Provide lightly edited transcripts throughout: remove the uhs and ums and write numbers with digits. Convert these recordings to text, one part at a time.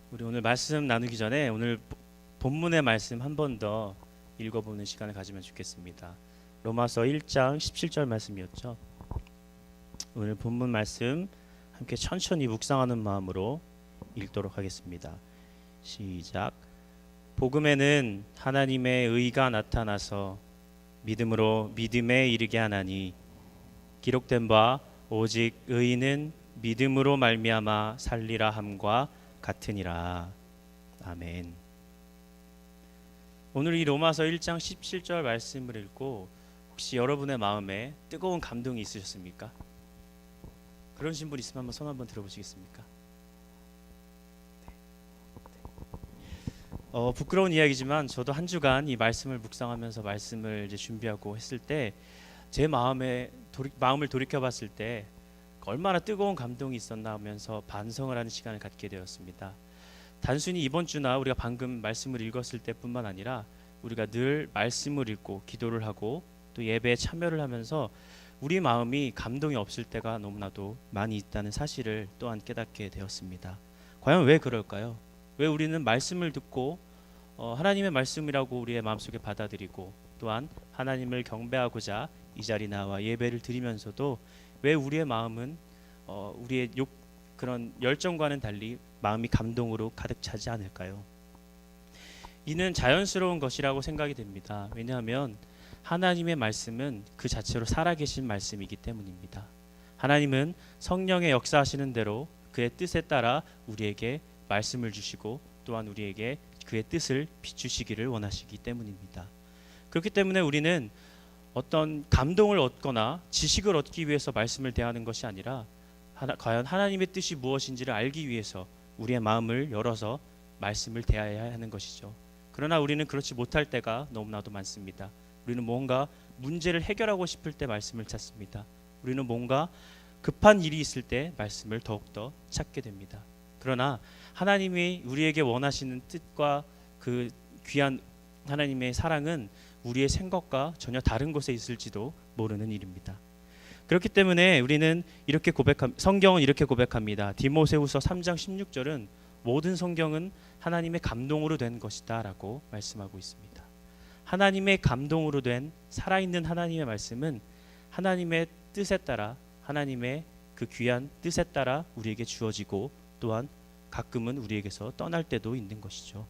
우리 오늘 말씀 나누기 전에 오늘 본문의 말씀 한 번 더 읽어보는 시간을 가지면 좋겠습니다. 로마서 1장 17절 말씀이었죠. 오늘 본문 말씀 함께 천천히 묵상하는 마음으로 읽도록 하겠습니다. 시작. 복음에는 하나님의 의가 나타나서 믿음으로 믿음에 이르게 하나니 기록된 바 오직 의인은 믿음으로 말미암아 살리라 함과 같으니라. 아멘. 오늘 이 로마서 1장 17절 말씀을 읽고 혹시 여러분의 마음에 뜨거운 감동이 있으셨습니까? 그러신 분 있으면 한번 손 한번 들어보시겠습니까? 부끄러운 이야기지만 저도 한 주간 이 말씀을 묵상하면서 말씀을 이제 준비하고 했을 때 제 마음을 돌이켜봤을 때 얼마나 뜨거운 감동이 있었나 하면서 반성을 하는 시간을 갖게 되었습니다. 단순히 이번 주나 우리가 방금 말씀을 읽었을 때뿐만 아니라 우리가 늘 말씀을 읽고 기도를 하고 또 예배에 참여를 하면서 우리 마음이 감동이 없을 때가 너무나도 많이 있다는 사실을 또한 깨닫게 되었습니다. 과연 왜 그럴까요? 왜 우리는 말씀을 듣고 하나님의 말씀이라고 우리의 마음속에 받아들이고 또한 하나님을 경배하고자 이 자리 나와 예배를 드리면서도 왜 우리의 마음은 우리의 그런 열정과는 달리 마음이 감동으로 가득 차지 않을까요? 이는 자연스러운 것이라고 생각이 됩니다. 왜냐하면 하나님의 말씀은 그 자체로 살아계신 말씀이기 때문입니다. 하나님은 성령의 역사하시는 대로 그의 뜻에 따라 우리에게 말씀을 주시고 또한 우리에게 그의 뜻을 비추시기를 원하시기 때문입니다. 그렇기 때문에 우리는 어떤 감동을 얻거나 지식을 얻기 위해서 말씀을 대하는 것이 아니라 과연 하나님의 뜻이 무엇인지를 알기 위해서 우리의 마음을 열어서 말씀을 대해야 하는 것이죠. 그러나 우리는 그렇지 못할 때가 너무나도 많습니다. 우리는 뭔가 문제를 해결하고 싶을 때 말씀을 찾습니다. 우리는 뭔가 급한 일이 있을 때 말씀을 더욱더 찾게 됩니다. 그러나 하나님이 우리에게 원하시는 뜻과 그 귀한 하나님의 사랑은 우리의 생각과 전혀 다른 곳에 있을지도 모르는 일입니다. 그렇기 때문에 우리는 성경은 이렇게 고백합니다. 디모데후서 3장 16절은 모든 성경은 하나님의 감동으로 된 것이다 라고 말씀하고 있습니다. 하나님의 감동으로 된 살아있는 하나님의 말씀은 하나님의 뜻에 따라 하나님의 그 귀한 뜻에 따라 우리에게 주어지고 또한 가끔은 우리에게서 떠날 때도 있는 것이죠.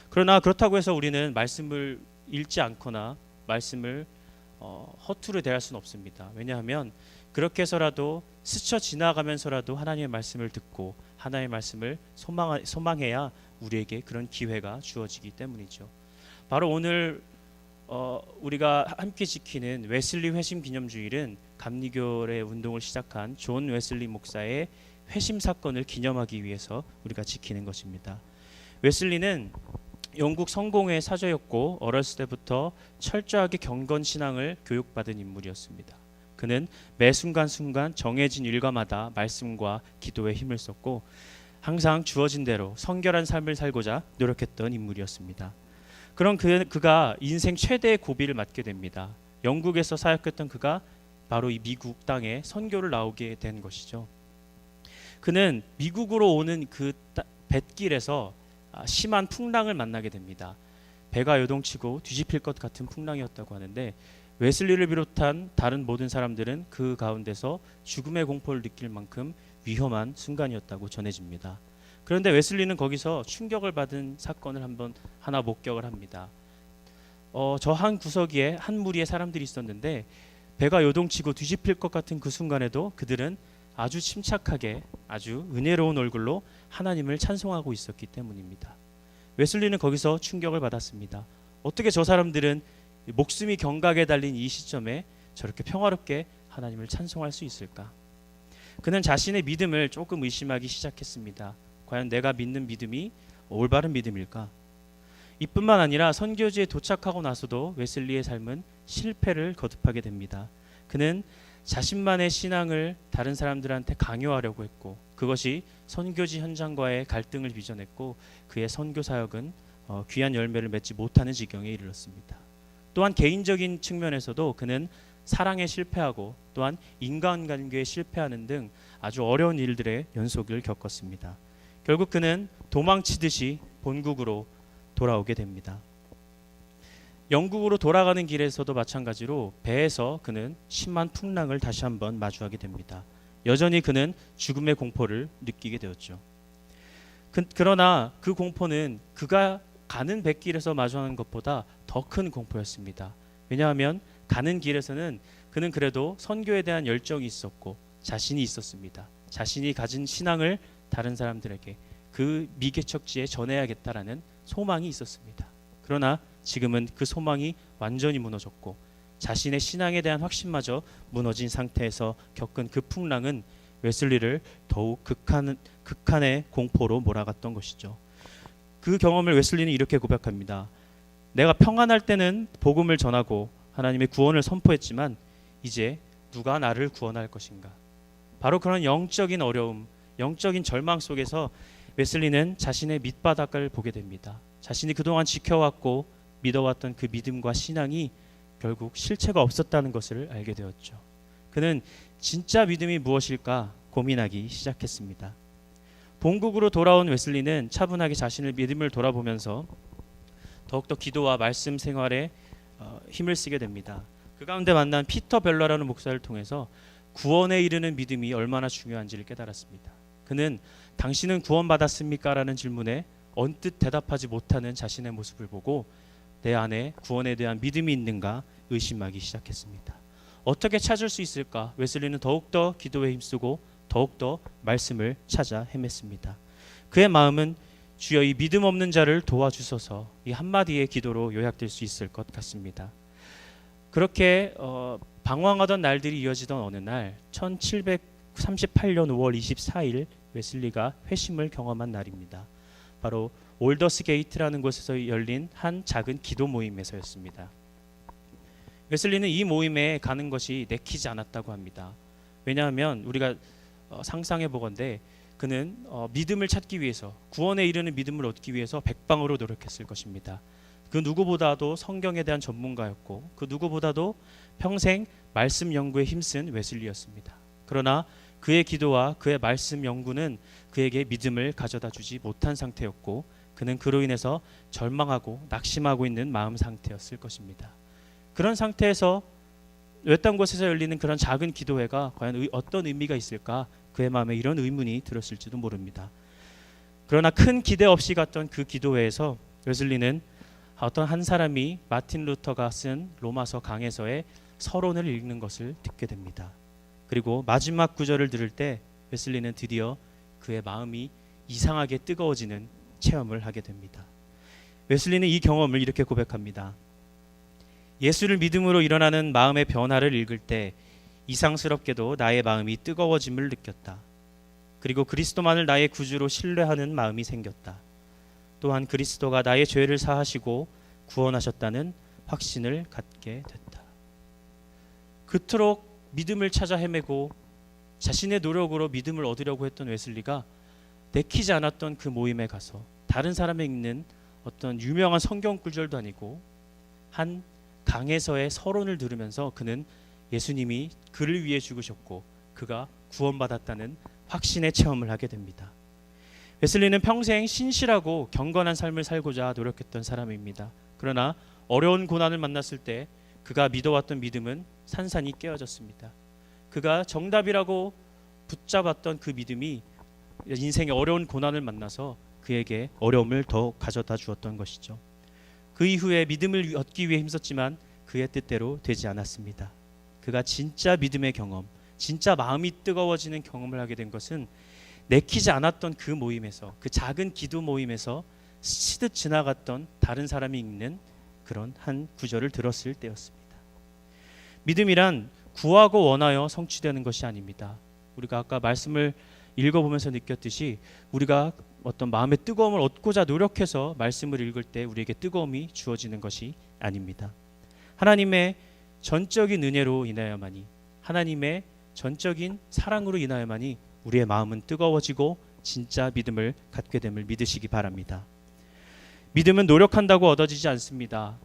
그러나 그렇다고 해서 우리는 말씀을 읽지 않거나 말씀을 허투루 대할 수는 없습니다. 왜냐하면 그렇게 해서라도 스쳐 지나가면서라도 하나님의 말씀을 듣고 하나님의 말씀을 소망해야 우리에게 그런 기회가 주어지기 때문이죠. 바로 오늘 우리가 함께 지키는 웨슬리 회심 기념주일은 감리교의 운동을 시작한 존 웨슬리 목사의 회심 사건을 기념하기 위해서 우리가 지키는 것입니다. 웨슬리는 영국 성공회의 사저였고 어렸을 때부터 철저하게 경건 신앙을 교육받은 인물이었습니다. 그는 매 순간순간 정해진 일과마다 말씀과 기도에 힘을 썼고 항상 주어진 대로 성결한 삶을 살고자 노력했던 인물이었습니다. 그런 그가 인생 최대의 고비를 맞게 됩니다. 영국에서 사역했던 그가 바로 이 미국 땅에 선교를 나오게 된 것이죠. 그는 미국으로 오는 그 뱃길에서 심한 풍랑을 만나게 됩니다. 배가 요동치고 뒤집힐 것 같은 풍랑이었다고 하는데 웨슬리를 비롯한 다른 모든 사람들은 그 가운데서 죽음의 공포를 느낄 만큼 위험한 순간이었다고 전해집니다. 그런데 웨슬리는 거기서 충격을 받은 사건을 하나 목격을 합니다. 저 한 구석에 한 무리의 사람들이 있었는데 배가 요동치고 뒤집힐 것 같은 그 순간에도 그들은 아주 침착하게 아주 은혜로운 얼굴로 하나님을 찬송하고 있었기 때문입니다. 웨슬리는 거기서 충격을 받았습니다. 어떻게 저 사람들은 목숨이 경각에 달린 이 시점에 저렇게 평화롭게 하나님을 찬송할 수 있을까? 그는 자신의 믿음을 조금 의심하기 시작했습니다. 과연 내가 믿는 믿음이 올바른 믿음일까? 이뿐만 아니라 선교지에 도착하고 나서도 웨슬리의 삶은 실패를 거듭하게 됩니다. 그는 자신만의 신앙을 다른 사람들한테 강요하려고 했고 그것이 선교지 현장과의 갈등을 빚어냈고 그의 선교 사역은 귀한 열매를 맺지 못하는 지경에 이르렀습니다. 또한 개인적인 측면에서도 그는 사랑에 실패하고 또한 인간관계에 실패하는 등 아주 어려운 일들의 연속을 겪었습니다. 결국 그는 도망치듯이 본국으로 돌아오게 됩니다. 영국으로 돌아가는 길에서도 마찬가지로 배에서 그는 심한 풍랑을 다시 한번 마주하게 됩니다. 여전히 그는 죽음의 공포를 느끼게 되었죠. 그러나 그 공포는 그가 가는 뱃길에서 마주하는 것보다 더 큰 공포였습니다. 왜냐하면 가는 길에서는 그는 그래도 선교에 대한 열정이 있었고 자신이 있었습니다. 자신이 가진 신앙을 다른 사람들에게 그 미개척지에 전해야겠다라는 소망이 있었습니다. 그러나 지금은 그 소망이 완전히 무너졌고 자신의 신앙에 대한 확신마저 무너진 상태에서 겪은 그 풍랑은 웨슬리를 더욱 극한의 공포로 몰아갔던 것이죠. 그 경험을 웨슬리는 이렇게 고백합니다. 내가 평안할 때는 복음을 전하고 하나님의 구원을 선포했지만 이제 누가 나를 구원할 것인가? 바로 그런 영적인 어려움, 영적인 절망 속에서 웨슬리는 자신의 밑바닥을 보게 됩니다. 자신이 그동안 지켜왔고 믿어왔던 그 믿음과 신앙이 결국 실체가 없었다는 것을 알게 되었죠. 그는 진짜 믿음이 무엇일까 고민하기 시작했습니다. 본국으로 돌아온 웨슬리는 차분하게 자신의 믿음을 돌아보면서 더욱더 기도와 말씀 생활에 힘을 쓰게 됩니다. 그 가운데 만난 피터 벨러라는 목사를 통해서 구원에 이르는 믿음이 얼마나 중요한지를 깨달았습니다. 그는 당신은 구원받았습니까? 라는 질문에 언뜻 대답하지 못하는 자신의 모습을 보고 내 안에 구원에 대한 믿음이 있는가 의심하기 시작했습니다. 어떻게 찾을 수 있을까? 웨슬리는 더욱더 기도에 힘쓰고 더욱더 말씀을 찾아 헤맸습니다. 그의 마음은 주여 이 믿음 없는 자를 도와주소서, 이 한마디의 기도로 요약될 수 있을 것 같습니다. 그렇게 방황하던 날들이 이어지던 어느 날 1738년 5월 24일 웨슬리가 회심을 경험한 날입니다. 바로 올더스 게이트라는 곳에서 열린 한 작은 기도 모임에서였습니다. 웨슬리는 이 모임에 가는 것이 내키지 않았다고 합니다. 왜냐하면 우리가 상상해 보건대 그는 믿음을 찾기 위해서, 구원에 이르는 믿음을 얻기 위해서 백방으로 노력했을 것입니다. 그 누구보다도 성경에 대한 전문가였고 그 누구보다도 평생 말씀 연구에 힘쓴 웨슬리였습니다. 그러나 그의 기도와 그의 말씀 연구는 그에게 믿음을 가져다 주지 못한 상태였고 그는 그로 인해서 절망하고 낙심하고 있는 마음 상태였을 것입니다. 그런 상태에서 외딴 곳에서 열리는 그런 작은 기도회가 과연 어떤 의미가 있을까? 그의 마음에 이런 의문이 들었을지도 모릅니다. 그러나 큰 기대 없이 갔던 그 기도회에서 웨슬리는 어떤 한 사람이 마틴 루터가 쓴 로마서 강해서의 서론을 읽는 것을 듣게 됩니다. 그리고 마지막 구절을 들을 때 웨슬리는 드디어 그의 마음이 이상하게 뜨거워지는 체험을 하게 됩니다. 웨슬리는 이 경험을 이렇게 고백합니다. 예수를 믿음으로 일어나는 마음의 변화를 읽을 때 이상스럽게도 나의 마음이 뜨거워짐을 느꼈다. 그리고 그리스도만을 나의 구주로 신뢰하는 마음이 생겼다. 또한 그리스도가 나의 죄를 사하시고 구원하셨다는 확신을 갖게 됐다. 그토록 믿음을 찾아 헤매고 자신의 노력으로 믿음을 얻으려고 했던 웨슬리가 내키지 않았던 그 모임에 가서 다른 사람이 읽는 어떤 유명한 성경 구절도 아니고 한 강에서의 서론을 들으면서 그는 예수님이 그를 위해 죽으셨고 그가 구원받았다는 확신의 체험을 하게 됩니다. 웨슬리는 평생 신실하고 경건한 삶을 살고자 노력했던 사람입니다. 그러나 어려운 고난을 만났을 때 그가 믿어왔던 믿음은 산산이 깨어졌습니다. 그가 정답이라고 붙잡았던 그 믿음이 인생의 어려운 고난을 만나서 그에게 어려움을 더 가져다 주었던 것이죠. 그 이후에 믿음을 얻기 위해 힘썼지만 그의 뜻대로 되지 않았습니다. 그가 진짜 믿음의 경험, 진짜 마음이 뜨거워지는 경험을 하게 된 것은 내키지 않았던 그 모임에서, 그 작은 기도 모임에서 스치듯 지나갔던 다른 사람이 읽는 그런 한 구절을 들었을 때였습니다. 믿음이란 구하고 원하여 성취되는 것이 아닙니다. 우리가 아까 말씀을 읽어보면서 느꼈듯이 우리가 어떤 마음의 뜨거움을 얻고자 노력해서 말씀을 읽을 때 우리에게 뜨거움이 주어지는 것이 아닙니다. 하나님의 전적인 은혜로 인하여만이, 하나님의 전적인 사랑으로 인하여만이 우리의 마음은 뜨거워지고 진짜 믿음을 갖게 됨을 믿으시기 바랍니다. 믿음은 노력한다고 얻어지지 않습니다.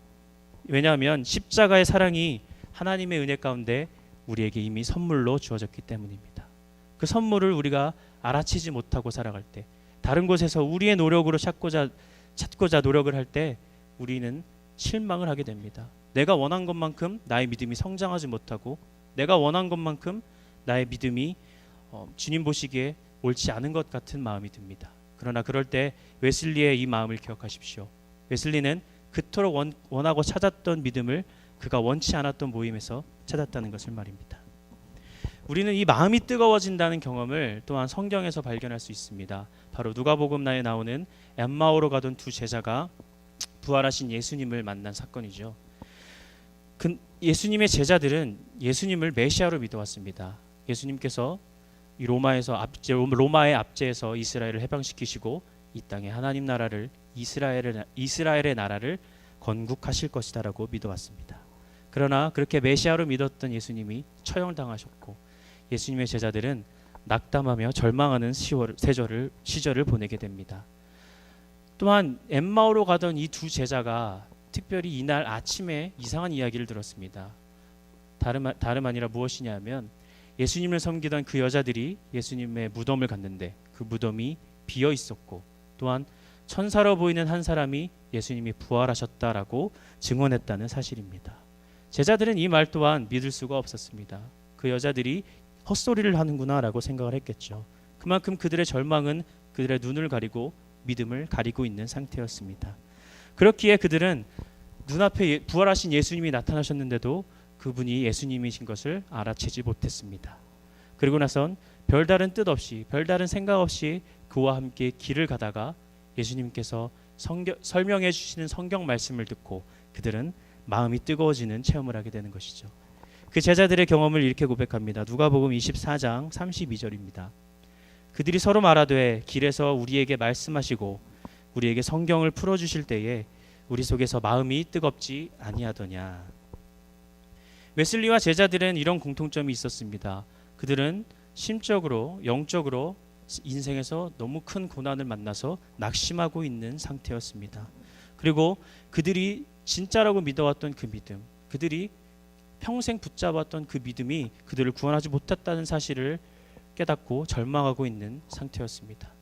왜냐하면 십자가의 사랑이 하나님의 은혜 가운데 우리에게 이미 선물로 주어졌기 때문입니다. 그 선물을 우리가 알아채지 못하고 살아갈 때, 다른 곳에서 우리의 노력으로 찾고자 노력을 할 때 우리는 실망을 하게 됩니다. 내가 원한 것만큼 나의 믿음이 성장하지 못하고 내가 원한 것만큼 나의 믿음이 주님 보시기에 옳지 않은 것 같은 마음이 듭니다. 그러나 그럴 때 웨슬리의 이 마음을 기억하십시오. 웨슬리는 그토록 원하고 찾았던 믿음을 그가 원치 않았던 모임에서 찾았다는 것을 말입니다. 우리는 이 마음이 뜨거워진다는 경험을 또한 성경에서 발견할 수 있습니다. 바로 누가복음에 나오는 엠마오로 가던 두 제자가 부활하신 예수님을 만난 사건이죠. 예수님의 제자들은 예수님을 메시아로 믿어왔습니다. 예수님께서 이 로마의 압제에서 이스라엘을 해방시키시고 이 땅에 하나님 나라를 이스라엘의 나라를 건국하실 것이다라고 믿어왔습니다. 그러나 그렇게 메시아로 믿었던 예수님이 처형당하셨고 예수님의 제자들은 낙담하며 절망하는 시절을 보내게 됩니다. 또한 엠마오로 가던 이 두 제자가 특별히 이날 아침에 이상한 이야기를 들었습니다. 다름 아니라 무엇이냐면 예수님을 섬기던 그 여자들이 예수님의 무덤을 갔는데 그 무덤이 비어 있었고 또한 천사로 보이는 한 사람이 예수님이 부활하셨다라고 증언했다는 사실입니다. 제자들은 이 말 또한 믿을 수가 없었습니다. 그 여자들이 헛소리를 하는구나라고 생각을 했겠죠. 그만큼 그들의 절망은 그들의 눈을 가리고 믿음을 가리고 있는 상태였습니다. 그렇기에 그들은 눈앞에 부활하신 예수님이 나타나셨는데도 그분이 예수님이신 것을 알아채지 못했습니다. 그리고 나선 별다른 뜻 없이 별다른 생각 없이 그와 함께 길을 가다가 예수님께서 설명해 주시는 성경 말씀을 듣고 그들은 마음이 뜨거워지는 체험을 하게 되는 것이죠. 그 제자들의 경험을 이렇게 고백합니다. 누가복음 24장 32절입니다. 그들이 서로 말하되 길에서 우리에게 말씀하시고 우리에게 성경을 풀어주실 때에 우리 속에서 마음이 뜨겁지 아니하더냐. 웨슬리와 제자들은 이런 공통점이 있었습니다. 그들은 심적으로 영적으로 인생에서 너무 큰 고난을 만나서 낙심하고 있는 상태였습니다. 그리고 그들이 진짜라고 믿어왔던 그 믿음, 그들이 평생 붙잡았던 그 믿음이 그들을 구원하지 못했다는 사실을 깨닫고 절망하고 있는 상태였습니다.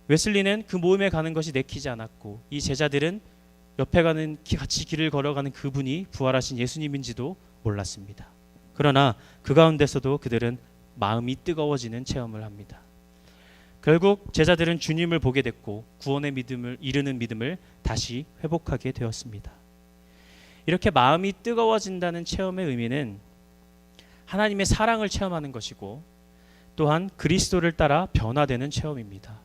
웨슬리는 그 모임에 가는 것이 내키지 않았고 이 제자들은 옆에 같이 길을 걸어가는 그분이 부활하신 예수님인지도 몰랐습니다. 그러나 그 가운데서도 그들은 마음이 뜨거워지는 체험을 합니다. 결국 제자들은 주님을 보게 됐고 구원의 믿음을 이루는 믿음을 다시 회복하게 되었습니다. 이렇게 마음이 뜨거워진다는 체험의 의미는 하나님의 사랑을 체험하는 것이고 또한 그리스도를 따라 변화되는 체험입니다.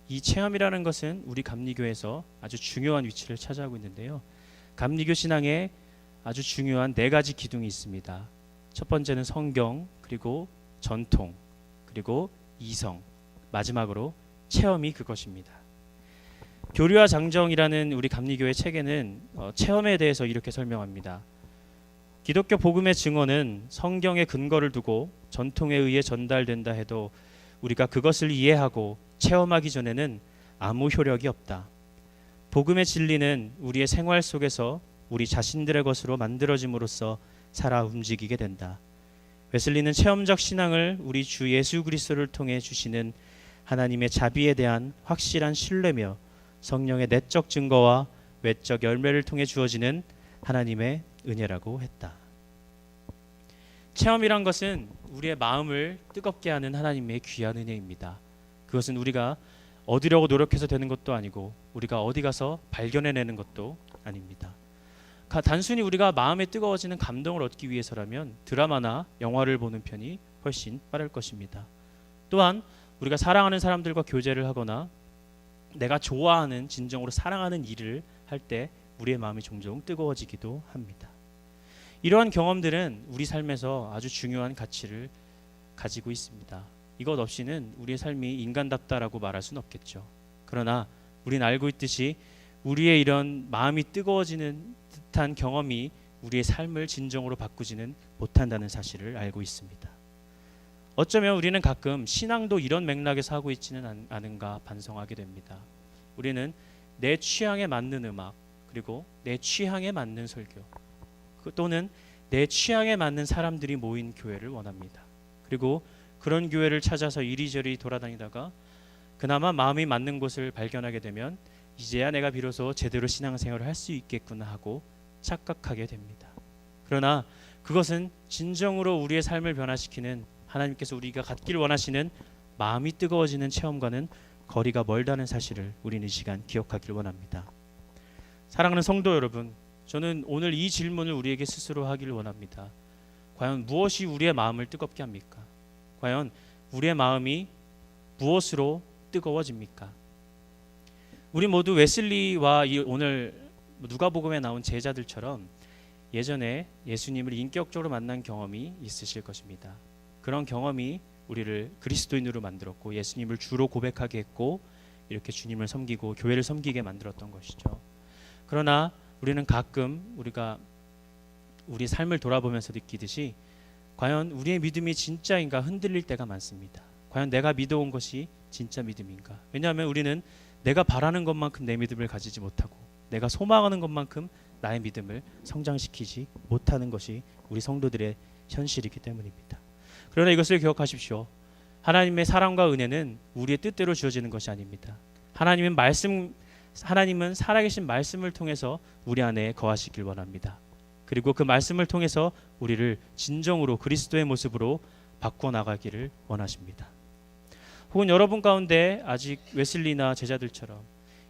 이 체험이라는 것은 우리 감리교에서 아주 중요한 위치를 차지하고 있는데요. 감리교 신앙에 아주 중요한 네 가지 기둥이 있습니다. 첫 번째는 성경, 그리고 전통, 그리고 이성, 마지막으로 체험이 그것입니다. 교류와 장정이라는 우리 감리교의 책에는 체험에 대해서 이렇게 설명합니다. 기독교 복음의 증언은 성경에 근거를 두고 전통에 의해 전달된다 해도 우리가 그것을 이해하고 체험하기 전에는 아무 효력이 없다. 복음의 진리는 우리의 생활 속에서 우리 자신들의 것으로 만들어짐으로써 살아 움직이게 된다. 웨슬리는 체험적 신앙을 우리 주 예수 그리스도를 통해 주시는 하나님의 자비에 대한 확실한 신뢰며 성령의 내적 증거와 외적 열매를 통해 주어지는 하나님의 은혜라고 했다. 체험이란 것은 우리의 마음을 뜨겁게 하는 하나님의 귀한 은혜입니다. 그것은 우리가 얻으려고 노력해서 되는 것도 아니고 우리가 어디 가서 발견해내는 것도 아닙니다. 단순히 우리가 마음에 뜨거워지는 감동을 얻기 위해서라면 드라마나 영화를 보는 편이 훨씬 빠를 것입니다. 또한 우리가 사랑하는 사람들과 교제를 하거나 내가 좋아하는 진정으로 사랑하는 일을 할 때 우리의 마음이 종종 뜨거워지기도 합니다. 이러한 경험들은 우리 삶에서 아주 중요한 가치를 가지고 있습니다. 이것 없이는 우리의 삶이 인간답다라고 말할 수는 없겠죠. 그러나 우리는 알고 있듯이 우리의 이런 마음이 뜨거워지는 듯한 경험이 우리의 삶을 진정으로 바꾸지는 못한다는 사실을 알고 있습니다. 어쩌면 우리는 가끔 신앙도 이런 맥락에서 하고 있지는 않은가 반성하게 됩니다. 우리는 내 취향에 맞는 음악, 그리고 내 취향에 맞는 설교, 또는 내 취향에 맞는 사람들이 모인 교회를 원합니다. 그리고 그런 교회를 찾아서 이리저리 돌아다니다가 그나마 마음이 맞는 곳을 발견하게 되면 이제야 내가 비로소 제대로 신앙생활을 할 수 있겠구나 하고 착각하게 됩니다. 그러나 그것은 진정으로 우리의 삶을 변화시키는, 하나님께서 우리가 갖길 원하시는 마음이 뜨거워지는 체험과는 거리가 멀다는 사실을 우리는 이 시간 기억하길 원합니다. 사랑하는 성도 여러분, 저는 오늘 이 질문을 우리에게 스스로 하길 원합니다. 과연 무엇이 우리의 마음을 뜨겁게 합니까? 과연 우리의 마음이 무엇으로 뜨거워집니까? 우리 모두 웨슬리와 오늘 누가복음에 나온 제자들처럼 예전에 예수님을 인격적으로 만난 경험이 있으실 것입니다. 그런 경험이 우리를 그리스도인으로 만들었고 예수님을 주로 고백하게 했고 이렇게 주님을 섬기고 교회를 섬기게 만들었던 것이죠. 그러나 우리는 가끔 우리가 우리 삶을 돌아보면서 느끼듯이 과연 우리의 믿음이 진짜인가 흔들릴 때가 많습니다. 과연 내가 믿어온 것이 진짜 믿음인가? 왜냐하면 우리는 내가 바라는 것만큼 내 믿음을 가지지 못하고 내가 소망하는 것만큼 나의 믿음을 성장시키지 못하는 것이 우리 성도들의 현실이기 때문입니다. 그러나 이것을 기억하십시오. 하나님의 사랑과 은혜는 우리의 뜻대로 주어지는 것이 아닙니다. 하나님은 살아계신 말씀을 통해서 우리 안에 거하시길 원합니다. 그리고 그 말씀을 통해서 우리를 진정으로 그리스도의 모습으로 바꿔 나가기를 원하십니다. 혹은 여러분 가운데 아직 웨슬리나 제자들처럼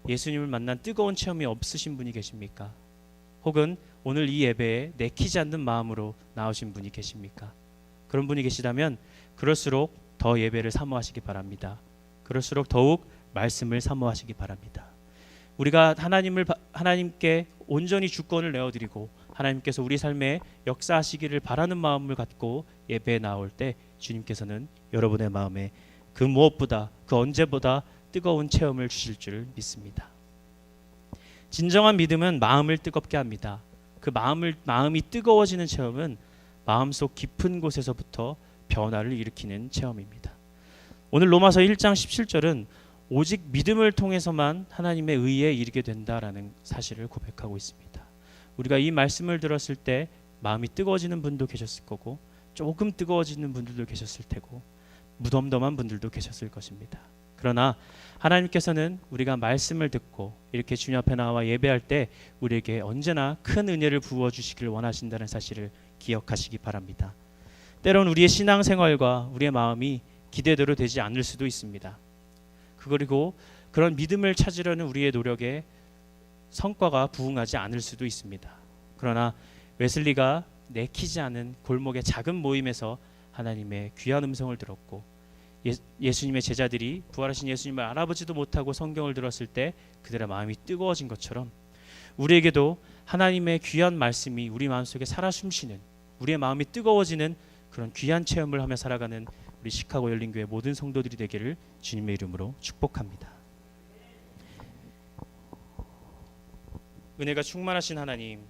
예수님을 만난 뜨거운 체험이 없으신 분이 계십니까? 혹은 오늘 이 예배에 내키지 않는 마음으로 나오신 분이 계십니까? 그런 분이 계시다면 그럴수록 더 예배를 사모하시기 바랍니다. 그럴수록 더욱 말씀을 사모하시기 바랍니다. 우리가 하나님께 온전히 주권을 내어드리고 하나님께서 우리 삶에 역사하시기를 바라는 마음을 갖고 예배에 나올 때 주님께서는 여러분의 마음에 그 무엇보다 그 언제보다 뜨거운 체험을 주실 줄 믿습니다. 진정한 믿음은 마음을 뜨겁게 합니다. 그 마음이 뜨거워지는 체험은 마음속 깊은 곳에서부터 변화를 일으키는 체험입니다. 오늘 로마서 1장 17절은 오직 믿음을 통해서만 하나님의 의에 이르게 된다라는 사실을 고백하고 있습니다. 우리가 이 말씀을 들었을 때 마음이 뜨거워지는 분도 계셨을 거고 조금 뜨거워지는 분들도 계셨을 테고 무덤덤한 분들도 계셨을 것입니다. 그러나 하나님께서는 우리가 말씀을 듣고 이렇게 주님 앞에 나와 예배할 때 우리에게 언제나 큰 은혜를 부어주시기를 원하신다는 사실을 기억하시기 바랍니다. 때론 우리의 신앙생활과 우리의 마음이 기대대로 되지 않을 수도 있습니다. 그리고 그런 믿음을 찾으려는 우리의 노력에 성과가 부응하지 않을 수도 있습니다. 그러나 웨슬리가 내키지 않은 골목의 작은 모임에서 하나님의 귀한 음성을 들었고 예수님의 제자들이 부활하신 예수님을 알아보지도 못하고 성경을 들었을 때 그들의 마음이 뜨거워진 것처럼 우리에게도 하나님의 귀한 말씀이 우리 마음속에 살아 숨쉬는, 우리의 마음이 뜨거워지는 그런 귀한 체험을 하며 살아가는 우리 시카고 열린교회 모든 성도들이 되기를 주님의 이름으로 축복합니다. 은혜가 충만하신 하나님,